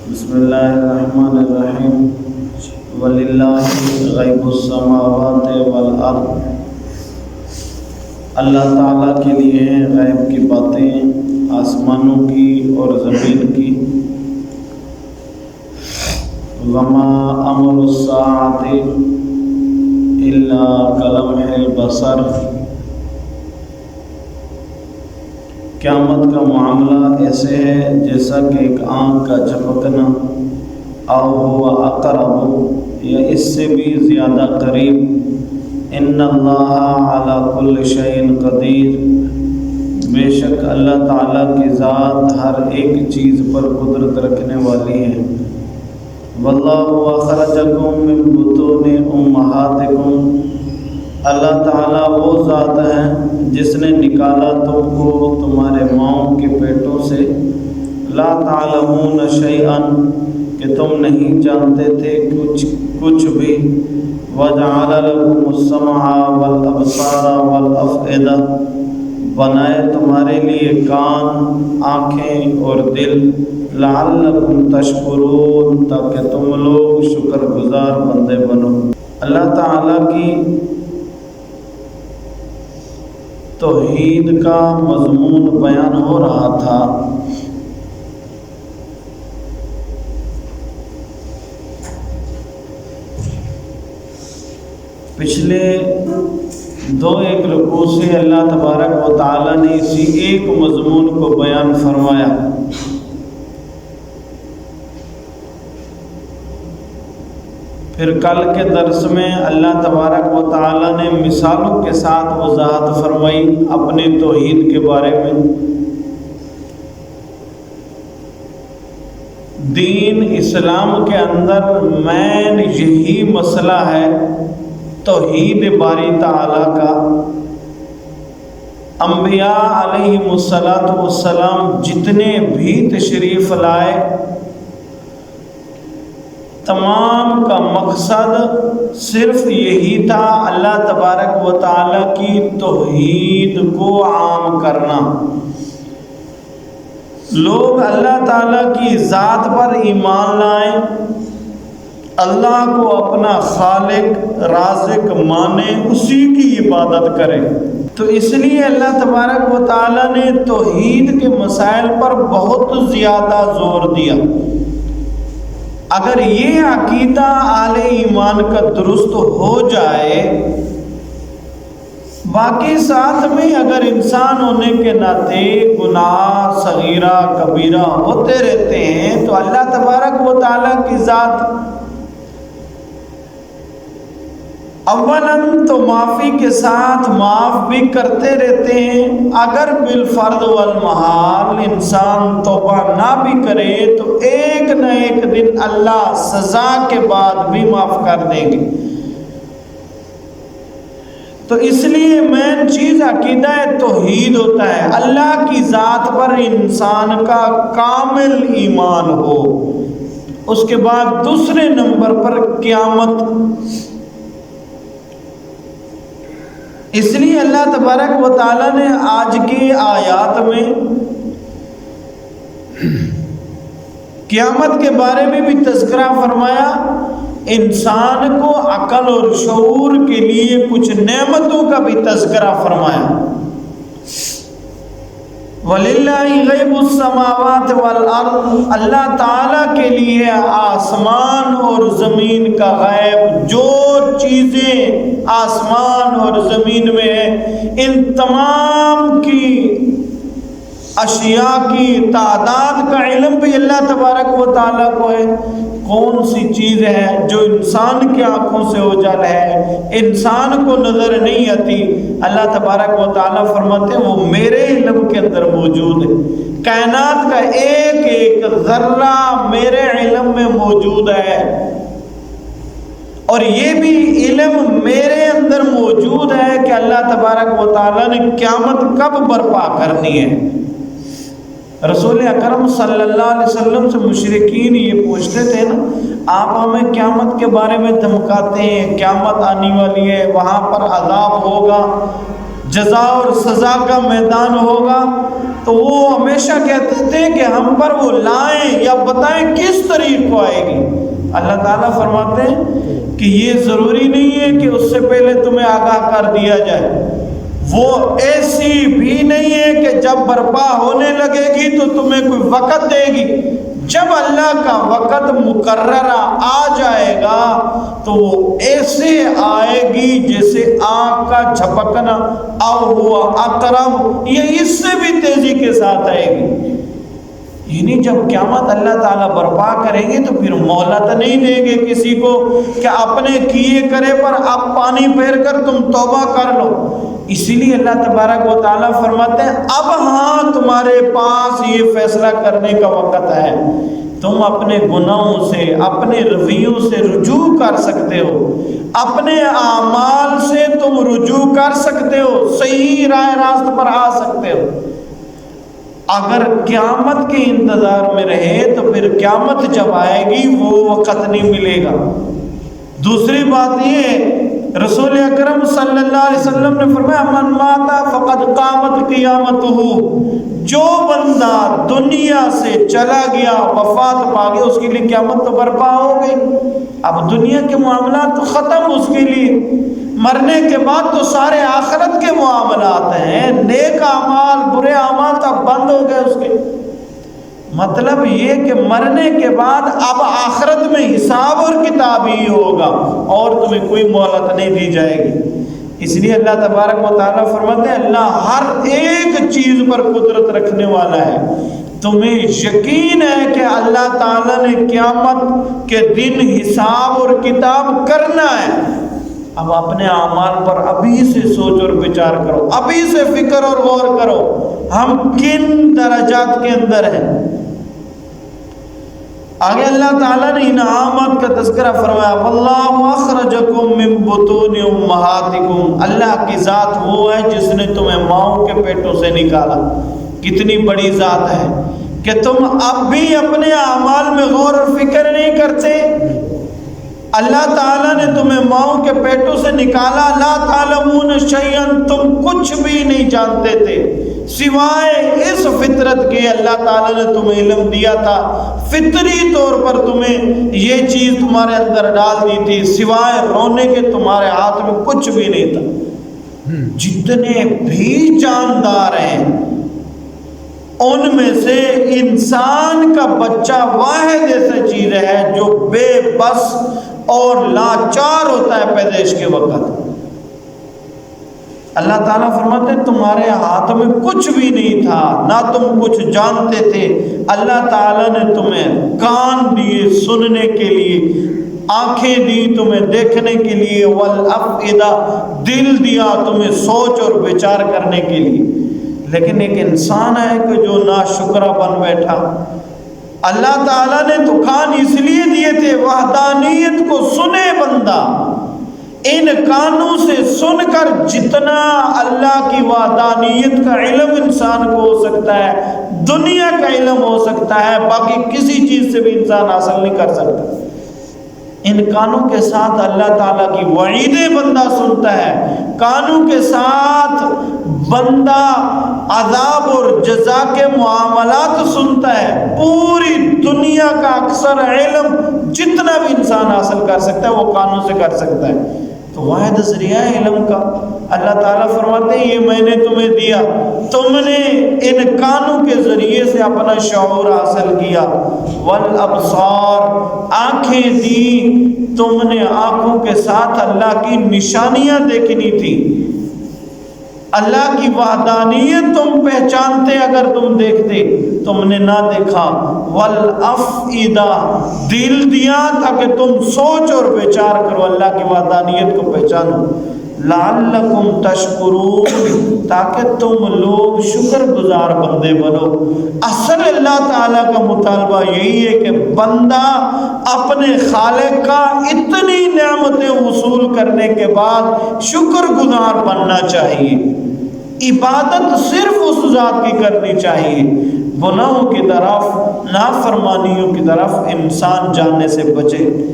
بسم اللہ الرحمن الرحیم وللہ غیب السماوات والارض، اللہ تعالیٰ کے لیے ہیں غیب کی باتیں آسمانوں کی اور زمین کی۔ وما امر الساعۃ الا کلمح البصر، قیامت کا معاملہ ایسے ہے جیسا کہ ایک آنکھ کا جھپکنا، او ہوا اقرب، یا اس سے بھی زیادہ قریب۔ ان اللہ علی کل شیء قدیر، بے شک اللہ تعالیٰ کی ذات ہر ایک چیز پر قدرت رکھنے والی ہے۔ واللہ اخرجکم من بطون امہاتکم، اللہ تعالیٰ وہ ذات ہے جس نے نکالا تم کو تمہارے ماؤں کے پیٹوں سے، لا تعلمون شیئا، کہ تم نہیں جانتے تھے کچھ بھی، وجعل لکم السمع والابصار والافئدہ، بنائے تمہارے لیے کان، آنکھیں اور دل، لعلکم تشکرون، تاکہ تم لوگ شکر گزار بندے بنو۔ اللہ تعالیٰ کی توحید کا مضمون بیان ہو رہا تھا۔ پچھلے ایک رکوع سے اللہ تبارک و تعالیٰ نے اسی ایک مضمون کو بیان فرمایا۔ پھر کل کے درس میں اللہ تبارک و تعالیٰ نے مثالوں کے ساتھ وضاحت فرمائی اپنے توحید کے بارے میں۔ دین اسلام کے اندر مین یہی مسئلہ ہے، توحید باری تعالیٰ کا۔ انبیاء علیہم السلام جتنے بھی تشریف لائے، تمام کا مقصد صرف یہی تھا، اللہ تبارک و تعالیٰ کی توحید کو عام کرنا۔ لوگ اللہ تعالیٰ کی ذات پر ایمان لائیں، اللہ کو اپنا خالق رازق مانے، اسی کی عبادت کریں۔ تو اس لیے اللہ تبارک و تعالیٰ نے توحید کے مسائل پر بہت زیادہ زور دیا۔ اگر یہ عقیدہ اہل ایمان کا درست ہو جائے، باقی ساتھ میں اگر انسان ہونے کے ناطے گناہ صغیرہ کبیرہ ہوتے رہتے ہیں تو اللہ تبارک و تعالیٰ کی ذات اولاً تو معافی کے ساتھ معاف بھی کرتے رہتے ہیں۔ اگر بالفرض والمحال انسان توبہ نہ بھی کرے تو ایک نہ ایک دن اللہ سزا کے بعد بھی معاف کر دیں گے۔ تو اس لیے مین چیز عقیدہ توحید ہوتا ہے، اللہ کی ذات پر انسان کا کامل ایمان ہو۔ اس کے بعد دوسرے نمبر پر قیامت۔ اس لیے اللہ تبارک و تعالیٰ نے آج کی آیات میں قیامت کے بارے میں بھی تذکرہ فرمایا، انسان کو عقل اور شعور کے لیے کچھ نعمتوں کا بھی تذکرہ فرمایا۔ وَلِلَّهِ غَيْبُ السَّمَاوَاتِ وَالْأَرْضِ، اللہ تعالیٰ کے لیے آسمان اور زمین کا غیب، جو چیزیں آسمان اور زمین میں ہیں، ان تمام کی اشیاء کی تعداد کا علم بھی اللہ تبارک و تعالیٰ کو ہے۔ کون سی چیز ہے جو انسان کی آنکھوں سے اوجھل ہے، انسان کو نظر نہیں آتی، اللہ تبارک و تعالیٰ فرماتے ہیں وہ میرے علم کے اندر موجود ہے۔ کائنات کا ایک ایک ذرہ میرے علم میں موجود ہے، اور یہ بھی علم میرے اندر موجود ہے کہ اللہ تبارک و تعالیٰ نے قیامت کب برپا کرنی ہے۔ رسول اکرم صلی اللہ علیہ وسلم سے مشرکین یہ پوچھتے تھے نا، آپ ہمیں قیامت کے بارے میں دھمکاتے ہیں، قیامت آنے والی ہے، وہاں پر عذاب ہوگا، جزا اور سزا کا میدان ہوگا، تو وہ ہمیشہ کہتے تھے کہ ہم پر وہ لائیں یا بتائیں کس طریق کو آئے گی۔ اللہ تعالیٰ فرماتے ہیں کہ یہ ضروری نہیں ہے کہ اس سے پہلے تمہیں آگاہ کر دیا جائے، وہ ایسی بھی نہیں ہے کہ جب برپا ہونے لگے گی تو تمہیں کوئی وقت دے گی۔ جب اللہ کا وقت مقررہ آ جائے گا تو وہ ایسے آئے گی جیسے آنکھ کا جھپکنا، او ہوا اقرب، یہ اس سے بھی تیزی کے ساتھ آئے گی۔ یعنی جب قیامت اللہ تعالیٰ برپا کریں گے تو پھر مہلت نہیں دیں گے کسی کو کہ اپنے کیے کرے پر اب پانی پھیر کر تم توبہ کر لو۔ اسی لیے اللہ تبارک و تعالیٰ فرماتے ہیں اب ہاں تمہارے پاس یہ فیصلہ کرنے کا وقت ہے، تم اپنے گناہوں سے، اپنے رویوں سے رجوع کر سکتے ہو، اپنے اعمال سے تم رجوع کر سکتے ہو، صحیح راہ راست پر آ سکتے ہو۔ اگر قیامت کے انتظار میں رہے تو پھر قیامت جب آئے گی وہ وقت نہیں ملے گا۔ دوسری بات یہ، رسول اکرم صلی اللہ علیہ وسلم نے فرمایا من ماتا فقد قامت قیامتہ، جو بندہ دنیا سے چلا گیا، وفات پا گیا، اس کے لیے قیامت تو برپا ہو گئی۔ اب دنیا کے معاملات تو ختم اس کے لیے، مرنے کے بعد تو سارے آخرت کے معاملات ہیں، نیک اعمال برے اعمال تب بند ہو گئے اس کے۔ مطلب یہ کہ مرنے کے بعد اب آخرت میں حساب اور کتاب ہی ہوگا اور تمہیں کوئی مہلت نہیں دی جائے گی۔ اس لیے اللہ تبارک و تعالیٰ فرماتے ہیں اللہ ہر ایک چیز پر قدرت رکھنے والا ہے۔ تمہیں یقین ہے کہ اللہ تعالیٰ نے قیامت کے دن حساب اور کتاب کرنا ہے، اب اپنے اعمال پر ابھی سے سوچ اور بچار کرو، ابھی سے فکر اور غور کرو ہم کن درجات کے اندر ہیں۔ آگے اللہ تعالیٰ نے انعامات کا تذکرہ فرمایا واللہ اخرجکم من بطون امہاتکم، اللہ کی ذات وہ ہے جس نے تمہیں ماؤں کے پیٹوں سے نکالا۔ کتنی بڑی ذات ہے کہ تم اب بھی اپنے اعمال میں غور اور فکر نہیں کرتے۔ اللہ تعالیٰ نے تمہیں ماؤں کے پیٹوں سے نکالا، لا تعلمون شیئا، تم کچھ بھی نہیں جانتے تھے سوائے اس فطرت کے اللہ تعالیٰ نے تمہیں علم دیا تھا، فطری طور پر تمہیں یہ چیز تمہارے اندر ڈال دی تھی، سوائے رونے کے تمہارے ہاتھ میں کچھ بھی نہیں تھا۔ جتنے بھی جاندار ہیں ان میں سے انسان کا بچہ واحد ایسا چیز ہے جو بے بس اور لاچار ہوتا ہے پیدائش کے وقت۔ اللہ تعالیٰ فرماتے ہیں تمہارے ہاتھ میں کچھ بھی نہیں تھا، نہ تم کچھ جانتے تھے، اللہ تعالیٰ نے تمہیں کان دیے سننے کے لیے، آنکھیں دی تمہیں دیکھنے کے لیے، والافئدہ دل دیا تمہیں سوچ اور وچار کرنے کے لیے۔ لیکن ایک انسان ہے کہ جو ناشکرہ بن بیٹھا۔ اللہ تعالیٰ نے تو کان اس لیے دیے تھے وحدانیت کو سنے بندہ، ان کانوں سے سن کر جتنا اللہ کی وحدانیت کا علم انسان کو ہو سکتا ہے، دنیا کا علم ہو سکتا ہے، باقی کسی چیز سے بھی انسان حاصل نہیں کر سکتا۔ ان کانوں کے ساتھ اللہ تعالیٰ کی وعیدیں بندہ سنتا ہے، کانوں کے ساتھ بندہ عذاب اور جزا کے معاملات سنتا ہے۔ پوری دنیا کا اکثر علم جتنا بھی انسان حاصل کر سکتا ہے وہ کانوں سے کر سکتا ہے۔ تو واحد ذریعہ ہے علم کا۔ اللہ تعالیٰ فرماتے ہیں یہ میں نے تمہیں دیا، تم نے ان کانوں کے ذریعے سے اپنا شعور حاصل کیا۔ والابصار، آنکھیں دی، تم نے آنکھوں کے ساتھ اللہ کی نشانیاں دیکھنی تھی، اللہ کی وحدانیت تم پہچانتے اگر تم دیکھتے، تم نے نہ دیکھا۔ والافئدہ، دل دیا تاکہ تم سوچ اور وچار کرو، اللہ کی وحدانیت کو پہچانو۔ لعلکم تشکرون، تاکہ تم لوگ شکر گزار بندے بنو۔ اصل اللہ تعالیٰ کا مطالبہ یہی ہے کہ بندہ اپنے خالق کا اتنی نعمتیں وصول کرنے کے بعد شکر گزار بننا چاہیے۔ عبادت صرف اس ذات کی کرنی چاہیے، گناہوں کی طرف، نافرمانیوں کی طرف انسان جانے سے بچے۔